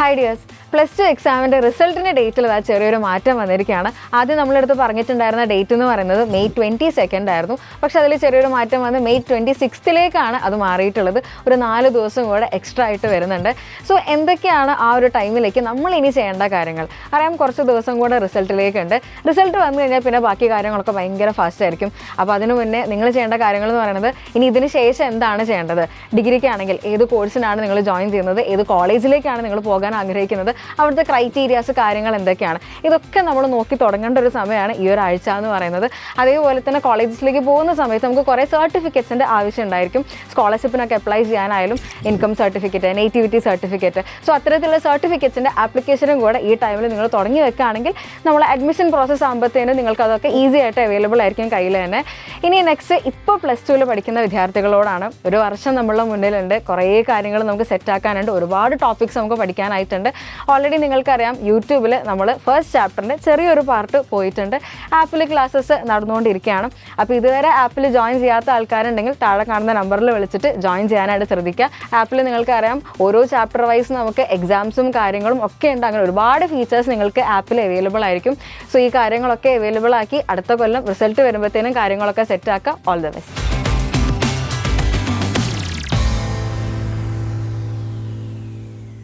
Hi dears, +2 എക്സാമിൻ്റെ റിസൾട്ടിൻ്റെ ഡേറ്റിൽ ചെറിയൊരു മാറ്റം വന്നിരിക്കുകയാണ്. ആദ്യം നമ്മളെടുത്ത് പറഞ്ഞിട്ടുണ്ടായിരുന്ന ഡേറ്റ് എന്ന് പറയുന്നത് May 22 ആയിരുന്നു. പക്ഷേ അതിൽ ചെറിയൊരു മാറ്റം വന്ന് May 26 അത് മാറിയിട്ടുള്ളത്. ഒരു 4 ദിവസം കൂടെ എക്സ്ട്രാ ആയിട്ട് വരുന്നുണ്ട്. സോ എന്തൊക്കെയാണ് ആ ഒരു ടൈമിലേക്ക് നമ്മൾ ഇനി ചെയ്യേണ്ട കാര്യങ്ങൾ? അറിയാം, കുറച്ച് ദിവസം കൂടെ റിസൾട്ടിലേക്കുണ്ട്. റിസൾട്ട് വന്നു കഴിഞ്ഞാൽ പിന്നെ ബാക്കി കാര്യങ്ങളൊക്കെ ഭയങ്കര ഫാസ്റ്റ് ആയിരിക്കും. അപ്പോൾ അതിനു മുന്നേ നിങ്ങൾ ചെയ്യേണ്ട കാര്യങ്ങൾ എന്ന് പറയുന്നത്, ഇനി ഇതിന് ശേഷം എന്താണ് ചെയ്യേണ്ടത്? ഡിഗ്രിക്കാണെങ്കിൽ ഏത് കോഴ്സിനാണ് നിങ്ങൾ ജോയിൻ ചെയ്യുന്നത്, ഏത് കോളേജിലേക്കാണ് നിങ്ങൾ പോകാൻ ആഗ്രഹിക്കുന്നത്, അവിടുത്തെ ക്രൈറ്റീരിയാസ്, കാര്യങ്ങൾ എന്തൊക്കെയാണ്, ഇതൊക്കെ നമ്മൾ നോക്കി തുടങ്ങേണ്ട ഒരു സമയമാണ് ഈ ഒരു ആഴ്ച എന്ന് പറയുന്നത്. അതേപോലെ തന്നെ കോളേജസിലേക്ക് പോകുന്ന സമയത്ത് നമുക്ക് കുറേ സർട്ടിഫിക്കറ്റ്സിൻ്റെ ആവശ്യം ഉണ്ടായിരിക്കും. സ്കോളർഷിപ്പിനൊക്കെ അപ്ലൈ ചെയ്യാനായാലും income certificate, nativity certificate, so അത്തരത്തിലുള്ള സർട്ടിഫിക്കറ്റ്സിൻ്റെ ആപ്ലിക്കേഷനും കൂടെ ഈ ടൈമിൽ നിങ്ങൾ തുടങ്ങി വെക്കുകയാണെങ്കിൽ നമ്മൾ അഡ്മിഷൻ പ്രോസസ്സ് ആകുമ്പോഴത്തേനും നിങ്ങൾക്ക് അതൊക്കെ ഈസി ആയിട്ട് അവൈലബിൾ ആയിരിക്കും കയ്യിൽ തന്നെ. ഇനി നെക്സ്റ്റ് ഇപ്പോൾ +2 പഠിക്കുന്ന വിദ്യാർത്ഥികളോടാണ്. ഒരു വർഷം നമ്മളുടെ മുന്നിലുണ്ട്, കുറേ കാര്യങ്ങൾ നമുക്ക് സെറ്റാക്കാനുണ്ട്, ഒരുപാട് ടോപ്പിക്സ് നമുക്ക് പഠിക്കാനായിട്ടുണ്ട്. ഓൾറെഡി നിങ്ങൾക്കറിയാം, യൂട്യൂബിൽ നമ്മൾ ഫസ്റ്റ് ചാപ്റ്ററിൻ്റെ ചെറിയൊരു പാർട്ട് പോയിട്ടുണ്ട്. ആപ്പിൽ ക്ലാസ്സസ് നടന്നുകൊണ്ടിരിക്കുകയാണ്. അപ്പോൾ ഇതുവരെ ആപ്പിൽ ജോയിൻ ചെയ്യാത്ത ആൾക്കാരുണ്ടെങ്കിൽ താഴെ കാണുന്ന നമ്പറിൽ വിളിച്ചിട്ട് ജോയിൻ ചെയ്യാനായിട്ട് ശ്രദ്ധിക്കുക. ആപ്പിൽ നിങ്ങൾക്കറിയാം, ഓരോ ചാപ്റ്റർ വൈസ് നമുക്ക് എക്സാംസും കാര്യങ്ങളും ഒക്കെ ഉണ്ട്. അങ്ങനെ ഒരുപാട് ഫീച്ചേഴ്സ് നിങ്ങൾക്ക് ആപ്പിൽ അവൈലബിൾ ആയിരിക്കും. സോ ഈ കാര്യങ്ങളൊക്കെ അവൈലബിൾ ആക്കി അടുത്ത കൊല്ലം റിസൾട്ട് വരുമ്പോഴത്തേനും കാര്യങ്ങളൊക്കെ സെറ്റാക്കുക. All the best.